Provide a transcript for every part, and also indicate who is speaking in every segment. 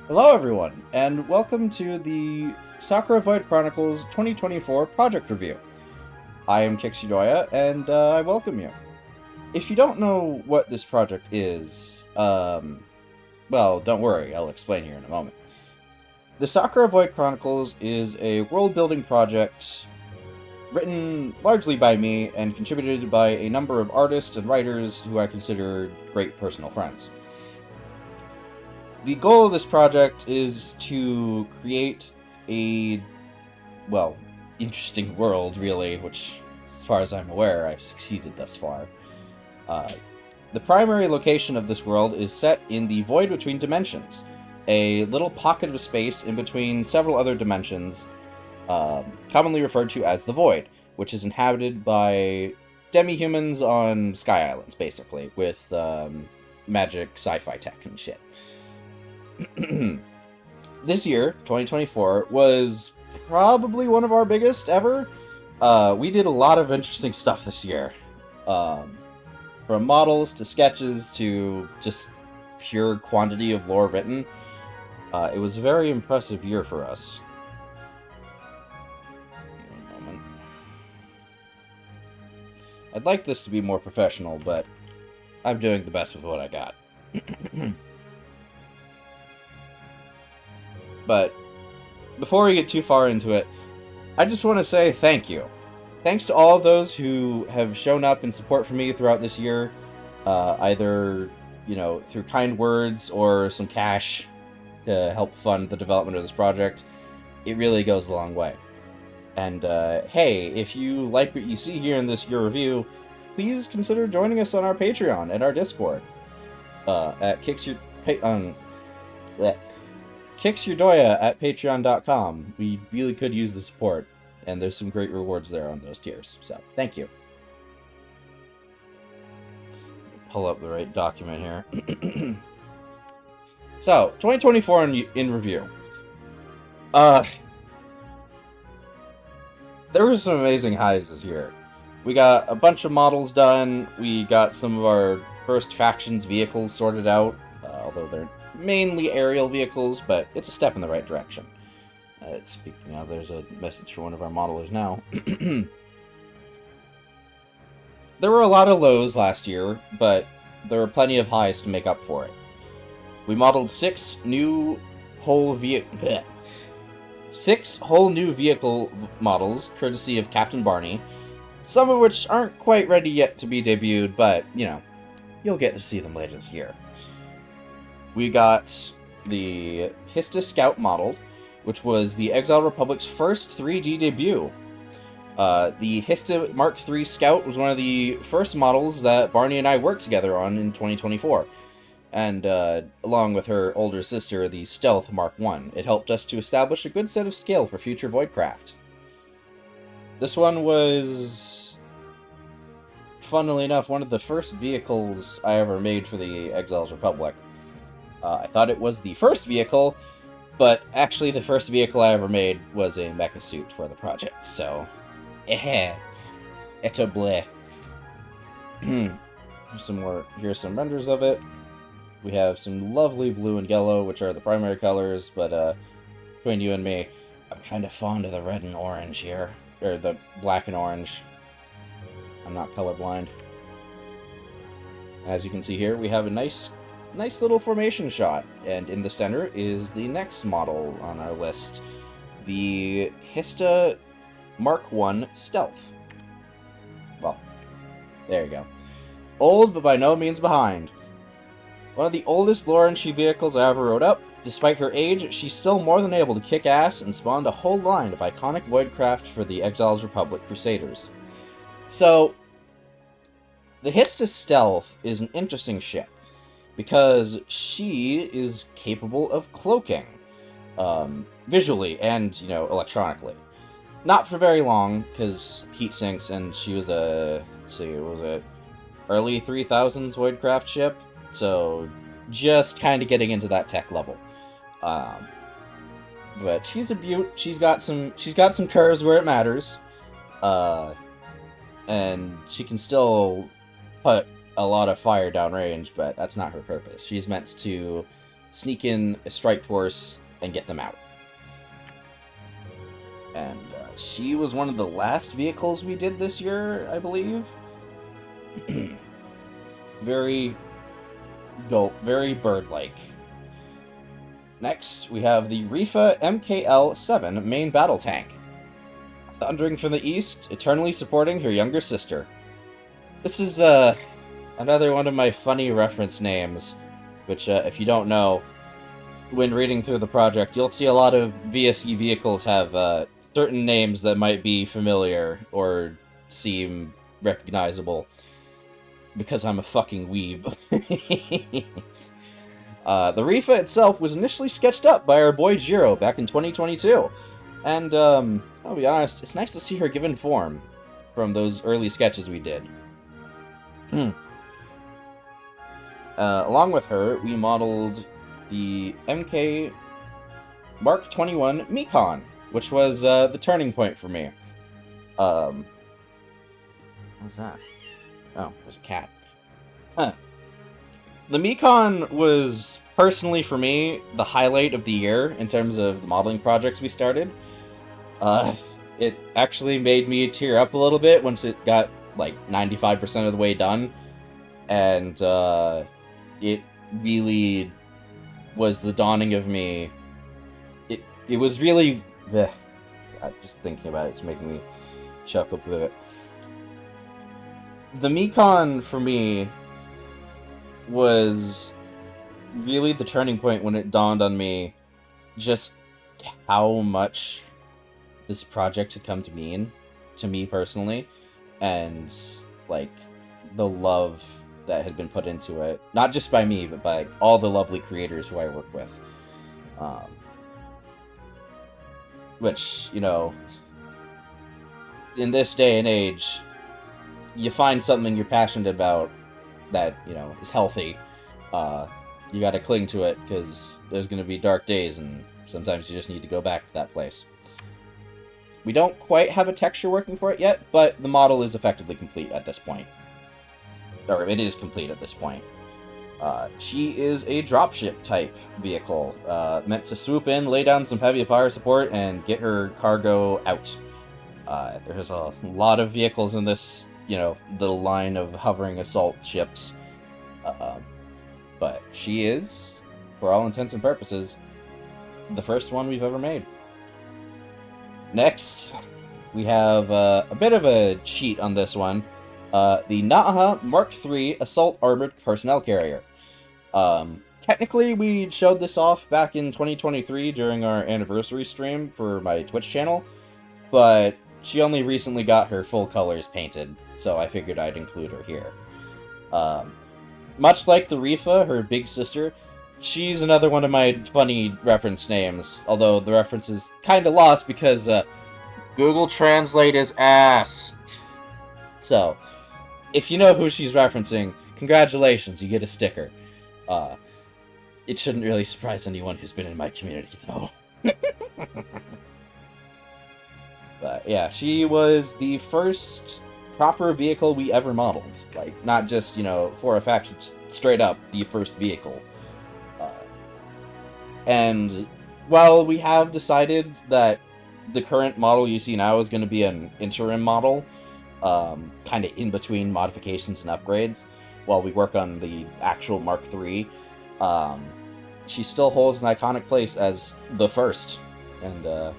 Speaker 1: Hello, everyone, and welcome to the Sakura Void Chronicles 2024 project review. I am Kixudoya, and I welcome you. If you don't know what this project is, well, don't worry, I'll explain here in a moment. The Sakura Void Chronicles is a world-building project written largely by me and contributed by a number of artists and writers who I consider great personal friends. The goal of this project is to create a, well, interesting world, really, which, as far as I'm aware, I've succeeded thus far. The primary location of this world is set in the Void Between Dimensions, a little pocket of space in between several other dimensions, commonly referred to as the Void, which is inhabited by demi-humans on sky islands, basically, with magic sci-fi tech and shit. This year, 2024, was probably one of our biggest ever. We did a lot of interesting stuff this year. From models to sketches to just pure quantity of lore written. It was a very impressive year for us. Give me a moment. I'd like this to be more professional, but I'm doing the best with what I got. But before we get too far into it, I just want to say thank you. Thanks to all of those who have shown up in support for me throughout this year, either, through kind words or some cash to help fund the development of this project. It really goes a long way. And hey, if you like what you see here in this year review, please consider joining us on our Patreon and our Discord at Kixudoya at patreon.com. We really could use the support, and there's some great rewards there on those tiers, so thank you. Pull up the right document here. So, 2024 in review. There were some amazing highs this year. We got a bunch of models done, we got some of our first factions vehicles sorted out, although they're mainly aerial vehicles, but it's a step in the right direction. Speaking of, there's a message for one of our modelers now. There were a lot of lows last year, but there were plenty of highs to make up for it. We modeled 6 whole new vehicle models, courtesy of Captain Barney, some of which aren't quite ready yet to be debuted, but, you'll get to see them later this year. We got the Hista Scout modeled, which was the Exile Republic's first 3D debut. The Hista Mark III Scout was one of the first models that Barney and I worked together on in 2024, and along with her older sister, the Stealth Mark I. It helped us to establish a good set of scale for future Voidcraft. This one was, funnily enough, one of the first vehicles I ever made for the Exiles Republic. I thought it was the first vehicle, but actually the first vehicle I ever made was a mecha suit for the project, so... it's a bleh. Here's some renders of it. We have some lovely blue and yellow, which are the primary colors, but between you and me, I'm kind of fond of the red and orange here. Or the black and orange. I'm not colorblind. As you can see here, we have a nice little formation shot, and in the center is the next model on our list, the Hista Mark I Stealth. Well, there you go. Old, but by no means behind. One of the oldest lore entry vehicles I ever wrote up. Despite her age, she's still more than able to kick ass and spawned a whole line of iconic Voidcraft for the Exiles Republic Crusaders. So, the Hista Stealth is an interesting ship, because she is capable of cloaking, visually and, electronically. Not for very long, because heat sinks, and she was a, early 3000s Voidcraft ship, so just kind of getting into that tech level. But she's a beaut. She's got some curves where it matters, and she can still put a lot of fire downrange, but that's not her purpose. She's meant to sneak in a strike force and get them out. And she was one of the last vehicles we did this year, I believe. Very bird-like. Next, we have the Rifa MKL-7 main battle tank. Thundering from the east, eternally supporting her younger sister. This is another one of my funny reference names, which, if you don't know, when reading through the project, you'll see a lot of VSE vehicles have certain names that might be familiar or seem recognizable, because I'm a fucking weeb. The Rifa itself was initially sketched up by our boy Jiro back in 2022, and I'll be honest, it's nice to see her given form from those early sketches we did. Along with her, we modeled the MK Mark 21 Mekon, which was the turning point for me. What was that? Oh, it was a cat. Huh. The Mekon was, personally for me, the highlight of the year in terms of the modeling projects we started. It actually made me tear up a little bit once it got, like, 95% of the way done. And, it really was the dawning of me. It was really... God, just thinking about it's making me choke up with it. The Mekon, for me, was really the turning point when it dawned on me just how much this project had come to mean to me personally, and like the love that had been put into it, not just by me, but by all the lovely creators who I work with. Which, you know, in this day and age, you find something you're passionate about that, you know, is healthy. You gotta cling to it, because there's gonna be dark days, and sometimes you just need to go back to that place. We don't quite have a texture working for it yet, but the model is effectively complete at this point. Or it is complete at this point. She is a dropship type vehicle, meant to swoop in, lay down some heavy fire support, and get her cargo out. There's a lot of vehicles in this, you know, little line of hovering assault ships. But she is, for all intents and purposes, the first one we've ever made. Next, we have a bit of a cheat on this one. The Na'aha Mark III Assault Armored Personnel Carrier. Technically, we showed this off back in 2023 during our anniversary stream for my Twitch channel, but she only recently got her full colors painted, so I figured I'd include her here. Much like the Rifa, her big sister, she's another one of my funny reference names, although the reference is kinda lost because, Google Translate is ass. So, if you know who she's referencing, congratulations, you get a sticker. It shouldn't really surprise anyone who's been in my community, though. But, yeah, she was the first proper vehicle we ever modeled. Like, not just, you know, for a faction, just straight up the first vehicle. And while we have decided that the current model you see now is going to be an interim model, kind of in between modifications and upgrades, while we work on the actual Mark III, she still holds an iconic place as the first, and I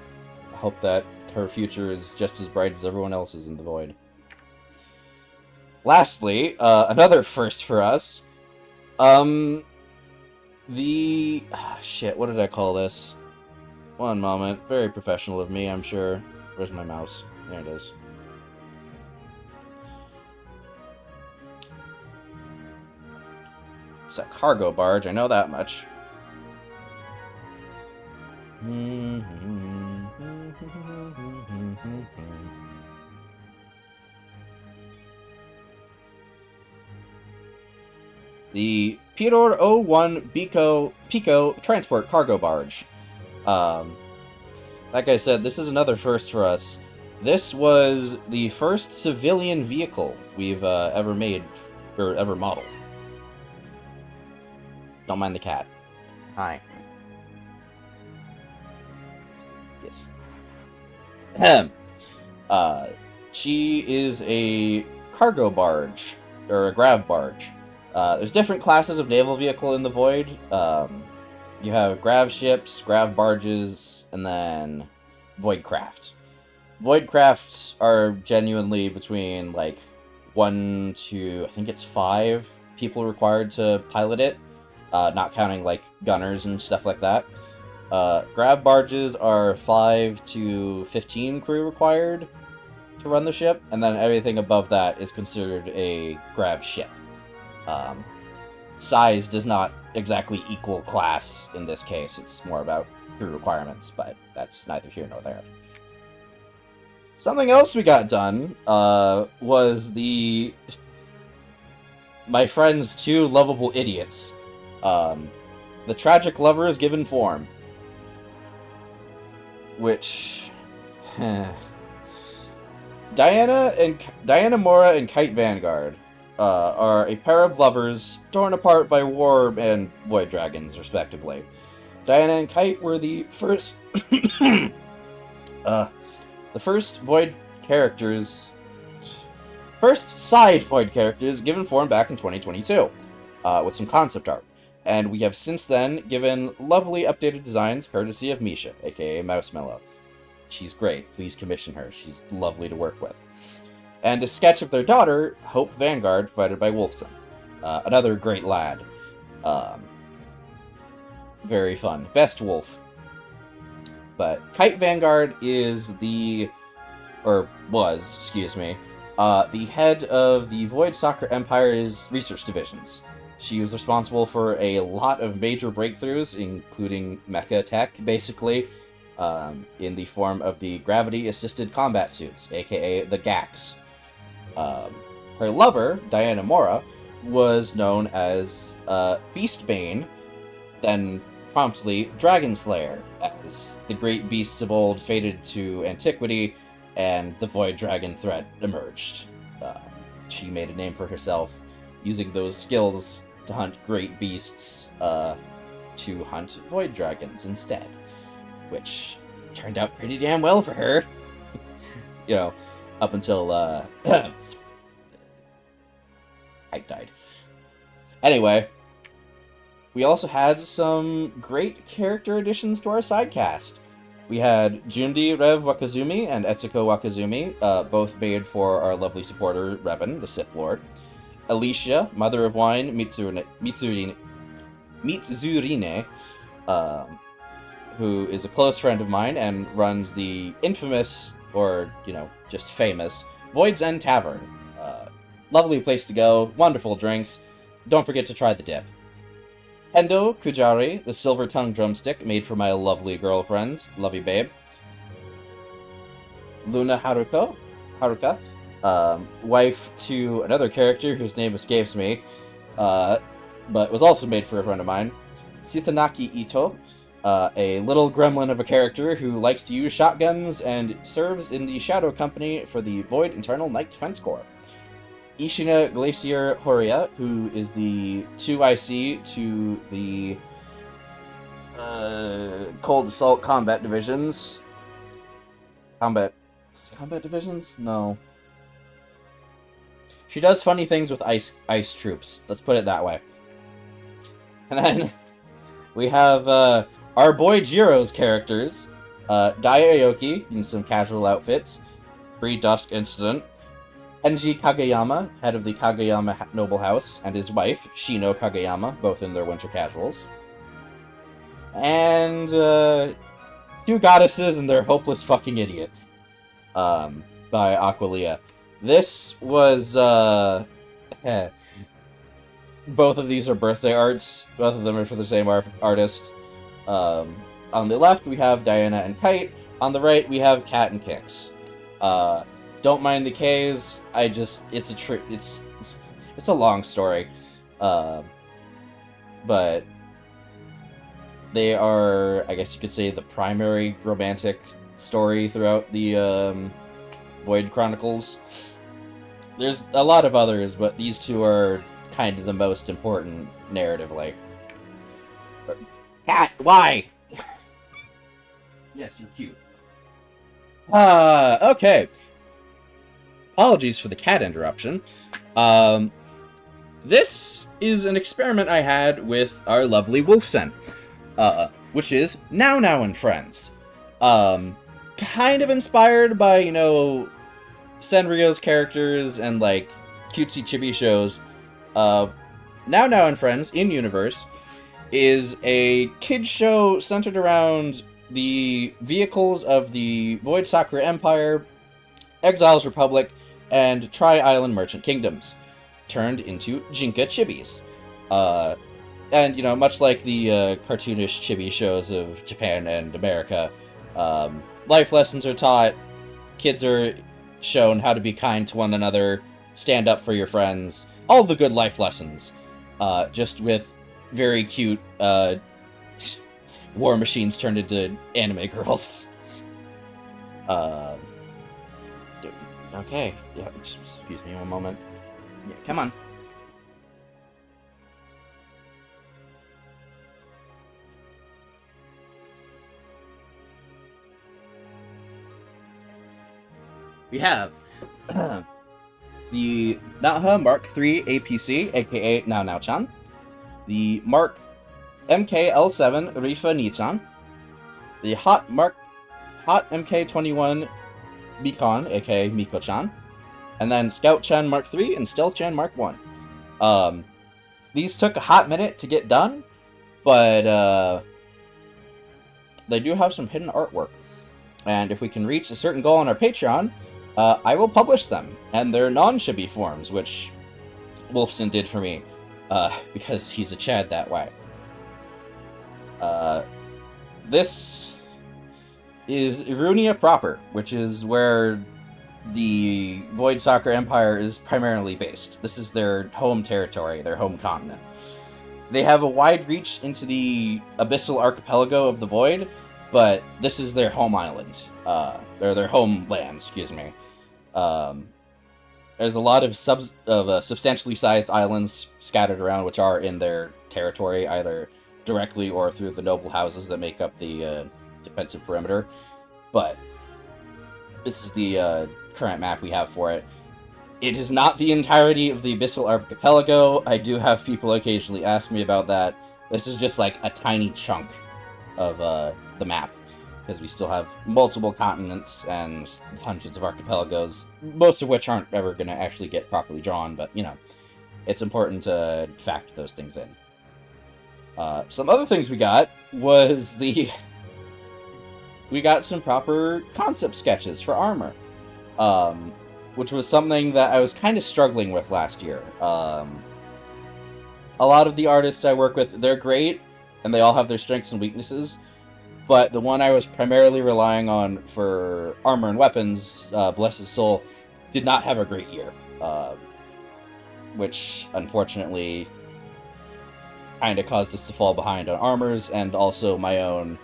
Speaker 1: hope that her future is just as bright as everyone else's in the void. Lastly, another first for us, shit, what did I call this? One moment. Very professional of me, I'm sure. Where's my mouse? There it is. It's a cargo barge, I know that much. The Piror 01 Pico Transport Cargo Barge. Like I said, this is another first for us. This was the first civilian vehicle we've ever made, or ever modeled. Don't mind the cat. Hi. Yes. Ahem. She is a cargo barge, or a grav barge. There's different classes of naval vehicle in the Void. You have grav ships, grav barges, and then void craft. Void crafts are genuinely between, like, 1 to, I think it's 5 people required to pilot it, not counting, like, gunners and stuff like that. Grav barges are 5 to 15 crew required to run the ship, and then everything above that is considered a grav ship. Size does not exactly equal class in this case. It's more about crew requirements, but that's neither here nor there. Something else we got done was my friend's 2 lovable idiots. The tragic lovers given form. Which... Diana Mora and Kite Vanguard are a pair of lovers torn apart by war and void dragons, respectively. Diana and Kite were the first... the first void characters... First side void characters given form back in 2022, with some concept art. And we have since then given lovely updated designs courtesy of Misha, aka Mousemellow. She's great. Please commission her. She's lovely to work with. And a sketch of their daughter, Hope Vanguard, provided by Wolfson. Another great lad. Very fun. Best wolf. But Kite Vanguard is the head of the Void Sakura Empire's research divisions. She was responsible for a lot of major breakthroughs, including mecha tech, basically, in the form of the gravity-assisted combat suits, aka the GACs. Her lover, Diana Mora, was known as Beastbane, then promptly Dragon Slayer, as the great beasts of old faded to antiquity and the Void Dragon threat emerged. She made a name for herself using those skills to hunt great beasts, to hunt Void Dragons instead, which turned out pretty damn well for her. You know, up until, I died. Anyway, we also had some great character additions to our sidecast. We had Jundi Rev Wakazumi and Etsuko Wakazumi, both made for our lovely supporter, Revan, the Sith Lord. Alicia, Mother of Wine, Mitsurine, who is a close friend of mine and runs the infamous, or, just famous, Void's End Tavern. Lovely place to go, wonderful drinks. Don't forget to try the dip. Hendo Kujari, the silver tongue drumstick made for my lovely girlfriend. Love you, babe. Luna Haruka, wife to another character whose name escapes me, but was also made for a friend of mine. Sitanaki Ito, a little gremlin of a character who likes to use shotguns and serves in the Shadow Company for the Void Internal Night Defense Corps. Ishina Glacier Horia, who is the 2IC to the Cold Assault Combat Divisions. Combat Divisions? No. She does funny things with ice troops. Let's put it that way. And then we have our boy Jiro's characters. Dai Aoki in some casual outfits. Pre-Dusk Incident. Kenji Kageyama, head of the Kageyama Noble House, and his wife, Shino Kageyama, both in their winter casuals. And 2 goddesses and their hopeless fucking idiots, by Aqualia. This was, both of these are birthday arts. Both of them are for the same artist. On the left, we have Diana and Kite. On the right, we have Cat and Kix. Don't mind the K's. It's a long story. But they are, I guess you could say, the primary romantic story throughout the Void Chronicles. There's a lot of others, but these 2 are kind of the most important narratively. Cat, why? Yes, you're cute. Okay. Apologies for the cat interruption. This is an experiment I had with our lovely Wolfsen, which is Now Now and Friends. Kind of inspired by, Sanrio's characters and, like, cutesy chibi shows. Now Now and Friends, in-universe, is a kid show centered around the vehicles of the Void Sakura Empire, Exiles Republic, and Tri-Island Merchant Kingdoms, turned into Jinka chibis. And, much like the cartoonish chibi shows of Japan and America, life lessons are taught, kids are shown how to be kind to one another, stand up for your friends, all the good life lessons, just with very cute war machines turned into anime girls. Okay, yeah, excuse me one moment. Yeah, come on. We have the Naha Mark III APC, aka Now Now-chan, the Mark MKL7 Rifa Ni-chan, the Hot MK21 Mikon, aka Miko-chan, and then Scout-chan Mark III and Stealth-chan Mark I. These took a hot minute to get done, but they do have some hidden artwork. And if we can reach a certain goal on our Patreon, I will publish them, and they're non-chibi forms, which Wolfson did for me, because he's a Chad that way. This is Irunia proper, which is where the Void Sakura Empire is primarily based. This is their home territory, their home continent. They have a wide reach into the abyssal archipelago of the Void, but this is their home island, or their homeland, excuse me. There's a lot of substantially sized islands scattered around, which are in their territory, either directly or through the noble houses that make up the defensive perimeter. But this is the current map we have for it. It is not the entirety of the abyssal archipelago. I do have people occasionally ask me about that. This is just like a tiny chunk of the map, because we still have multiple continents and hundreds of archipelagos, most of which aren't ever going to actually get properly drawn, but, it's important to factor those things in. Some other things we got was we got some proper concept sketches for armor, which was something that I was kind of struggling with last year. A lot of the artists I work with, they're great, and they all have their strengths and weaknesses, but the one I was primarily relying on for armor and weapons, bless his soul, did not have a great year, which unfortunately kind of caused us to fall behind on armors, and also my own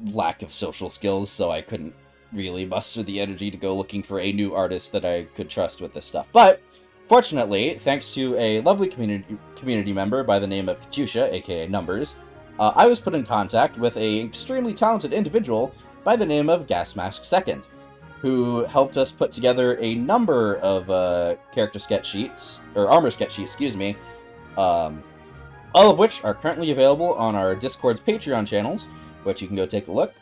Speaker 1: lack of social skills, so I couldn't really muster the energy to go looking for a new artist that I could trust with this stuff. But fortunately, thanks to a lovely community member by the name of Katusha, aka Numbers, I was put in contact with an extremely talented individual by the name of Gasmask II, who helped us put together a number of character sketch sheets, or armor sketch sheets, excuse me, all of which are currently available on our Discord's Patreon channels, which you can go take a look.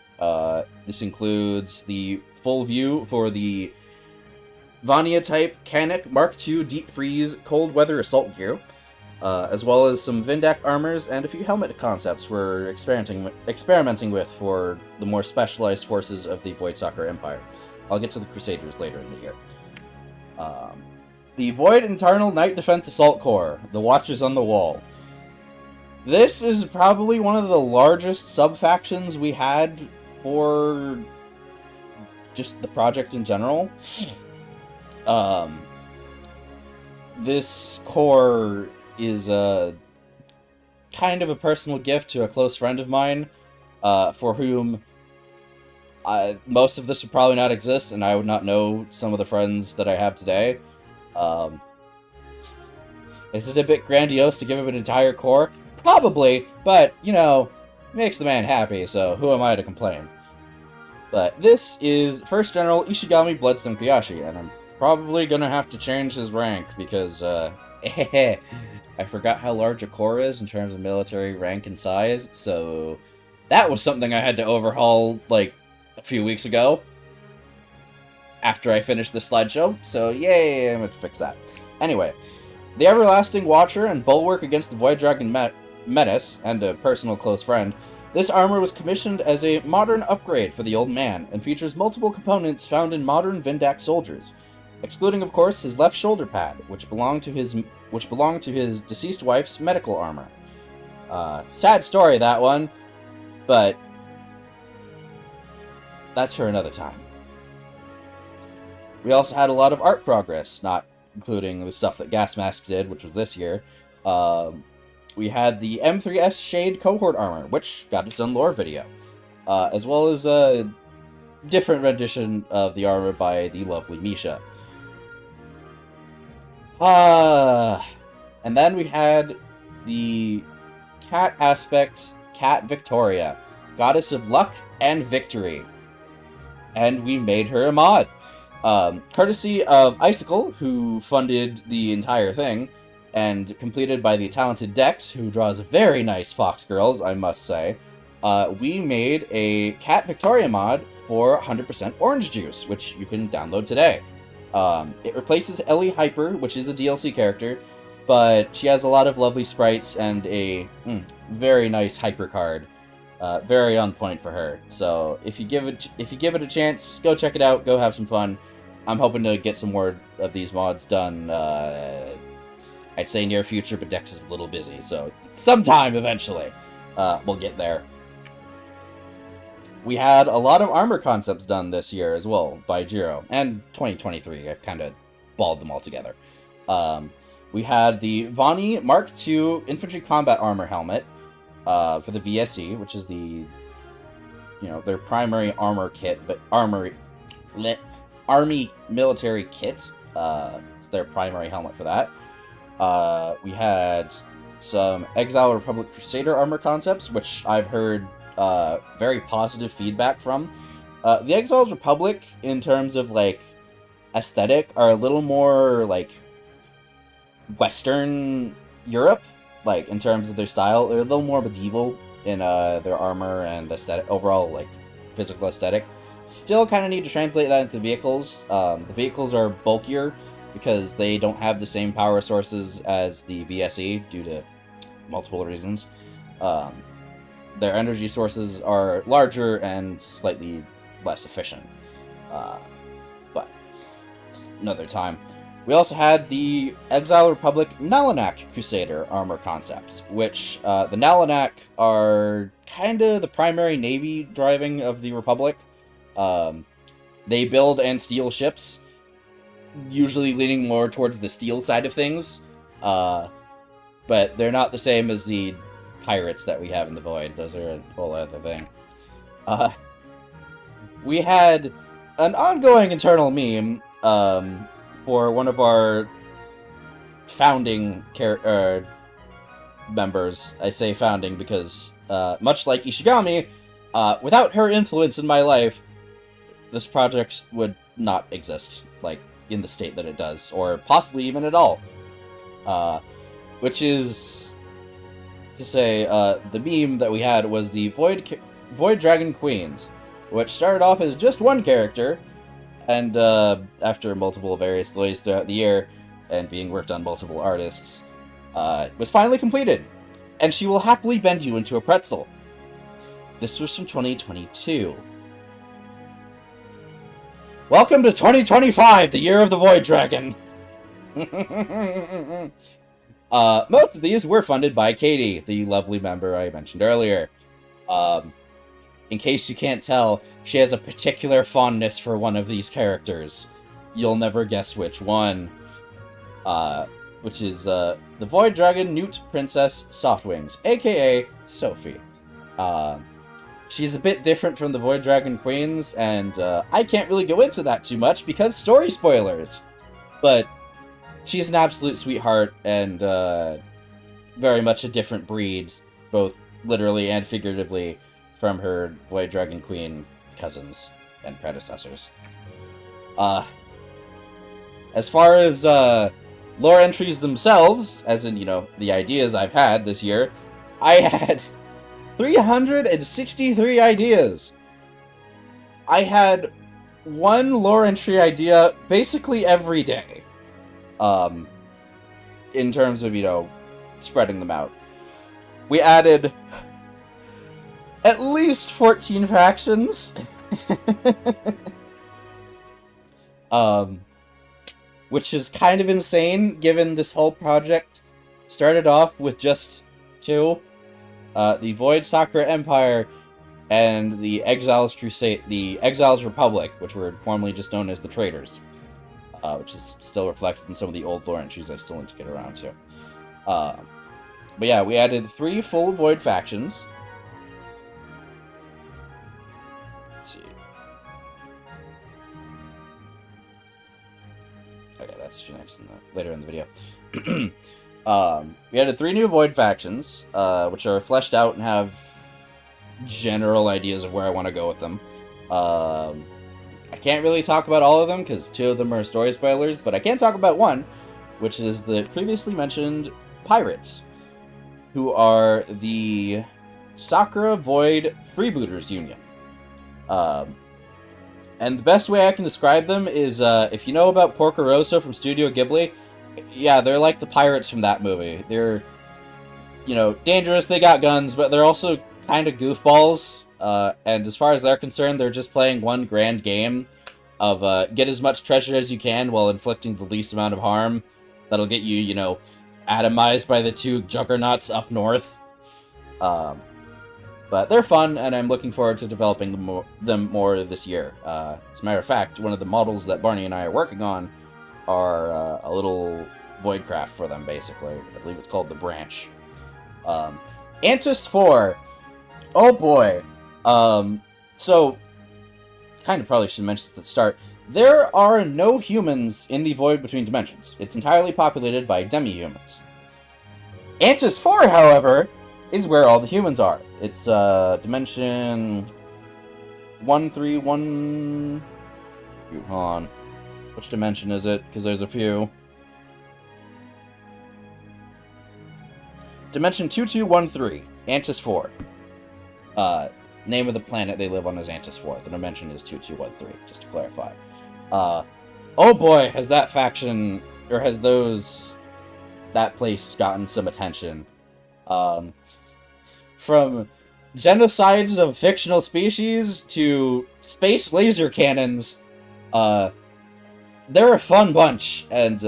Speaker 1: This includes the full view for the Vania-type Canik Mark II Deep Freeze Cold Weather Assault Gear, as well as some Vindak armors and a few helmet concepts we're experimenting with for the more specialized forces of the Void Sakura Empire. I'll get to the Crusaders later in the year. The Void Internal Night Defense Assault Corps, the Watchers on the Wall. This is probably one of the largest sub-factions we had for just the project in general. This corps is kind of a personal gift to a close friend of mine, for whom most of this would probably not exist, and I would not know some of the friends that I have today. Is it a bit grandiose to give him an entire corps? Probably, but, you know, makes the man happy, so who am I to complain? But this is First General Ishigami Bloodstone Koyashi, and I'm probably gonna have to change his rank, because, I forgot how large a corps is in terms of military rank and size, so that was something I had to overhaul, like, a few weeks ago, after I finished the slideshow, so yay, I'm gonna fix that. Anyway, the Everlasting Watcher and Bulwark against the Void Dragon Menace, and a personal close friend, this armor was commissioned as a modern upgrade for the old man, and features multiple components found in modern Vindac soldiers, excluding, of course, his left shoulder pad, which belonged to his deceased wife's medical armor. Sad story, that one, but that's for another time. We also had a lot of art progress, not including the stuff that Gasmask did, which was this year. We had the M3S Shade Cohort armor, which got its own lore video, as well as a different rendition of the armor by the lovely Misha. And then we had the cat aspect, Cat Victoria, goddess of luck and victory. And we made her a mod. Courtesy of Icicle, who funded the entire thing, and completed by the talented Dex, who draws very nice fox girls, I must say, we made a Cat Victoria mod for 100% orange juice, which you can download today. It replaces Ellie Hyper, which is a DLC character, but she has a lot of lovely sprites and a very nice Hyper card. Very on point for her. So if you give it a chance, go check it out. Go have some fun. I'm hoping to get some more of these mods done. I'd say near future, but Dex is a little busy, so sometime eventually we'll get there. We had a lot of armor concepts done this year as well by Jiro, and 2023. I've kind of balled them all together. We had the Vani Mark II Infantry Combat Armor Helmet for the VSE, which is the, their primary armor kit, but Army military kit. It's their primary helmet for that. We had some Exile Republic Crusader armor concepts, which I've heard very positive feedback from. The Exiles Republic, in terms of, like, aesthetic, are a little more, like, Western Europe, like, in terms of their style. They're a little more medieval in their armor and aesthetic, overall, like, physical aesthetic. Still kind of need to translate that into vehicles. The vehicles are bulkier because they don't have the same power sources as the VSE due to multiple reasons. Their energy sources are larger and slightly less efficient. But another time. We also had the Exile Republic Nalanak Crusader armor concept, which the Nalanak are kind of the primary navy driving of the Republic. They build and steal ships, usually leaning more towards the steel side of things, but they're not the same as the pirates that we have in the Void. Those are a whole other thing. We had an ongoing internal meme for one of our founding members. I say founding because, much like Ishigami, without her influence in my life, this project would not exist, like, in the state that it does, or possibly even at all. Which is to say, the meme that we had was the Void Dragon Queens, which started off as just one character, and after multiple various delays throughout the year, and being worked on multiple artists, was finally completed, and she will happily bend you into a pretzel. This was from 2022. Welcome to 2025, the year of the Void Dragon! Most of these were funded by Katie, the lovely member I mentioned earlier. In case you can't tell, she has a particular fondness for one of these characters. You'll never guess which one. Which is the Void Dragon Newt Princess Softwings, aka Sophie. She's a bit different from the Void Dragon Queens, and I can't really go into that too much because story spoilers. But she's an absolute sweetheart, and very much a different breed, both literally and figuratively, from her Void Dragon Queen cousins and predecessors. As far as lore entries themselves, as in, the ideas I've had this year, I had 363 ideas. I had one lore entry idea basically every day, in terms of, spreading them out. We added at least 14 factions, which is kind of insane, given this whole project started off with just 2, the Void Sakura Empire and the Exiles Crusade, the Exiles Republic, which were formerly just known as the Traitors, which is still reflected in some of the old lore entries I still need to get around to. But yeah, we added 3 full Void factions. Let's see. Okay, that's next later in the video. We added 3 new Void factions, which are fleshed out and have general ideas of where I want to go with them. I can't really talk about all of them, because 2 of them are story spoilers, but I can talk about one, which is the previously mentioned Pirates, who are the Sakura Void Freebooters Union. And the best way I can describe them is, if you know about Porco Rosso from Studio Ghibli, yeah, they're like the pirates from that movie. They're, dangerous, they got guns, but they're also kind of goofballs, and as far as they're concerned, they're just playing one grand game of get as much treasure as you can while inflicting the least amount of harm. That'll get you, atomized by the 2 juggernauts up north. But they're fun, and I'm looking forward to developing them more this year. As a matter of fact, one of the models that Barney and I are working on are a little void craft for them, basically. I believe it's called the Branch. Antis 4. Oh boy. So, kind of probably should mention this at the start. There are no humans in the Void Between Dimensions. It's entirely populated by Demi-humans. Antis 4, however, is where all the humans are. It's, dimension 131... Hold on. Which dimension is it? Because there's a few. Dimension 2213, Antis 4. Name of the planet they live on is Antis 4. The dimension is 2213, just to clarify. Oh boy, has that faction, or has that place gotten some attention. From genocides of fictional species to space laser cannons, they're a fun bunch, and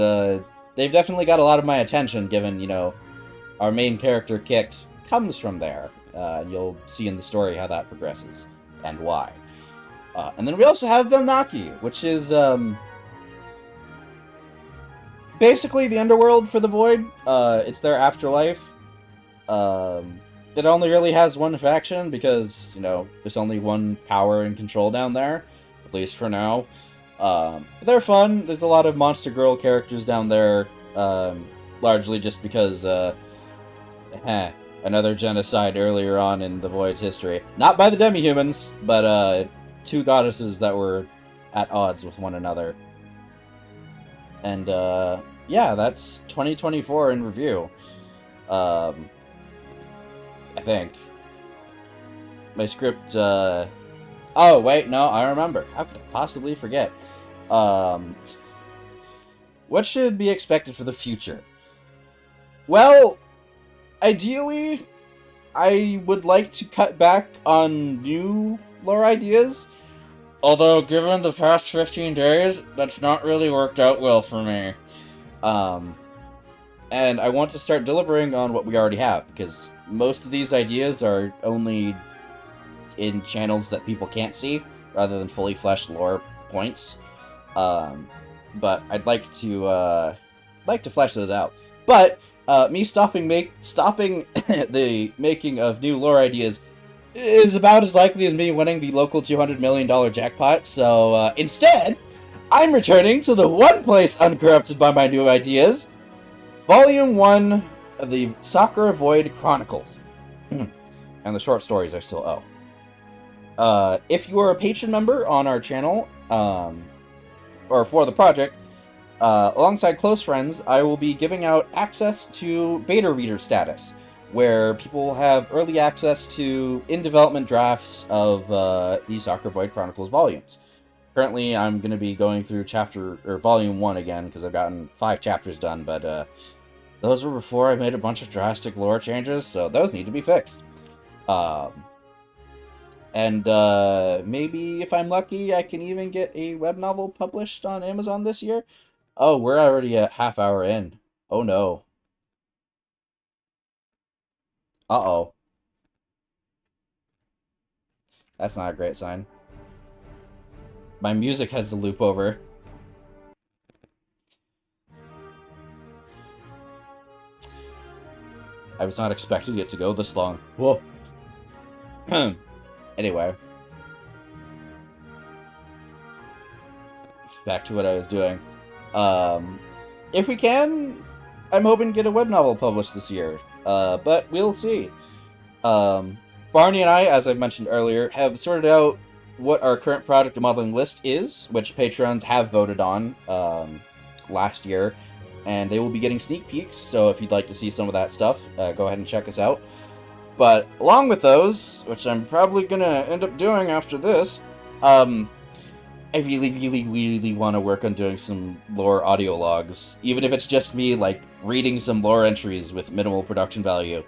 Speaker 1: they've definitely got a lot of my attention, given, our main character, Kix, comes from there. You'll see in the story how that progresses, and why. And then we also have Velnaki, which is, basically the underworld for the Void. It's their afterlife. It only really has one faction, because, there's only one power and control down there, at least for now. They're fun. There's a lot of Monster Girl characters down there, largely just because, another genocide earlier on in the Void's history. Not by the Demi-humans, but 2 goddesses that were at odds with one another. And, yeah, that's 2024 in review. I think. My script, oh, wait, no, I remember. How could I possibly forget? What should be expected for the future? Well, ideally, I would like to cut back on new lore ideas. Although, given the past 15 days, that's not really worked out well for me. And I want to start delivering on what we already have, because most of these ideas are only in channels that people can't see, rather than fully fleshed lore points. But I'd like to flesh those out. But me stopping the making of new lore ideas is about as likely as me winning the local $200 million jackpot. So instead, I'm returning to the one place uncorrupted by my new ideas. Volume 1 the Sakura Void Chronicles. And the short stories I still owe. If you are a patron member on our channel, or for the project, alongside close friends, I will be giving out access to beta reader status, where people have early access to in-development drafts of the Sakura Void Chronicles volumes. Currently, I'm going to be going through volume 1 again, because I've gotten 5 chapters done, but those were before I made a bunch of drastic lore changes, so those need to be fixed. Maybe if I'm lucky, I can even get a web novel published on Amazon this year. Oh, we're already a half hour in. Oh no. Uh-oh. That's not a great sign. My music has to loop over. I was not expecting it to go this long. Whoa. Anyway. Back to what I was doing. If we can, I'm hoping to get a web novel published this year. But we'll see. Barney and I, as I mentioned earlier, have sorted out what our current project modeling list is, which patrons have voted on last year, and they will be getting sneak peeks, so if you'd like to see some of that stuff, go ahead and check us out. But along with those, which I'm probably going to end up doing after this, I really want to work on doing some lore audio logs, even if it's just me, like, reading some lore entries with minimal production value.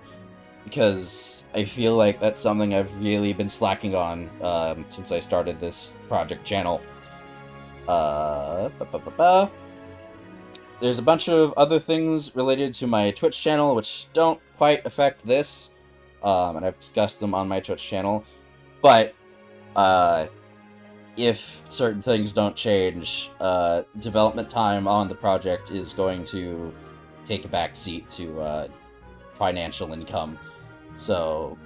Speaker 1: Because I feel like that's something I've really been slacking on since I started this project channel. There's a bunch of other things related to my Twitch channel which don't quite affect this, and I've discussed them on my Twitch channel. But if certain things don't change, development time on the project is going to take a back seat to financial income. So,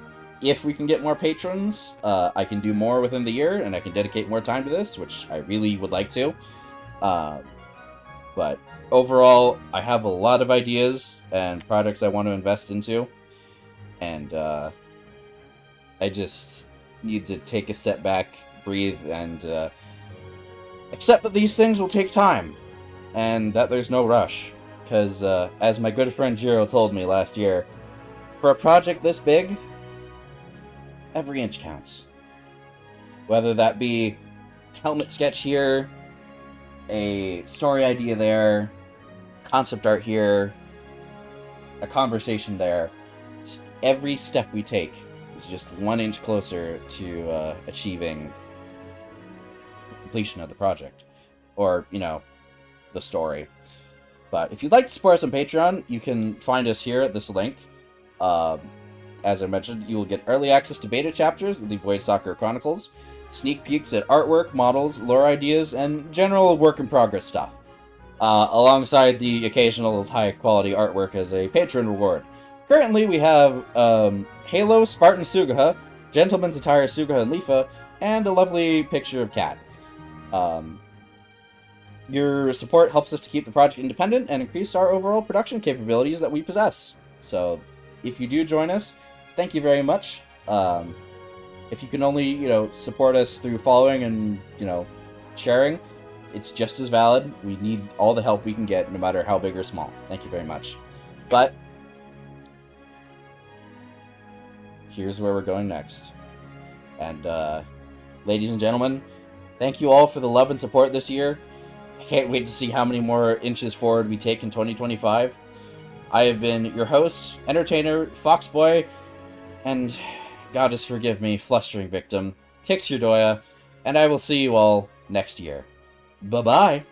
Speaker 1: if we can get more patrons, I can do more within the year, and I can dedicate more time to this, which I really would like to. But overall, I have a lot of ideas and projects I want to invest into, and I just need to take a step back, breathe, and accept that these things will take time, and that there's no rush. Because, as my good friend Jiro told me last year, for a project this big, every inch counts. Whether that be helmet sketch here, a story idea there, concept art here, a conversation there, just every step we take is just 1 inch closer to achieving completion of the project. Or, you know, the story. But if you'd like to support us on Patreon, you can find us here at this link. As I mentioned, you will get early access to beta chapters of the Void Sakura Chronicles, sneak peeks at artwork, models, lore ideas, and general work-in-progress stuff, alongside the occasional high-quality artwork as a patron reward. Currently, we have Halo Spartan Sugaha, Gentleman's Attire Sugaha and Lifa, and a lovely picture of Cat. Your support helps us to keep the project independent and increase our overall production capabilities that we possess. So, if you do join us, thank you very much. If you can only, support us through following and, sharing, it's just as valid. We need all the help we can get, no matter how big or small. Thank you very much. But here's where we're going next. And, ladies and gentlemen, thank you all for the love and support this year. I can't wait to see how many more inches forward we take in 2025. I have been your host, entertainer, foxboy, and, goddess forgive me, flustering victim, Kix Urdoya, and I will see you all next year. Bye-bye!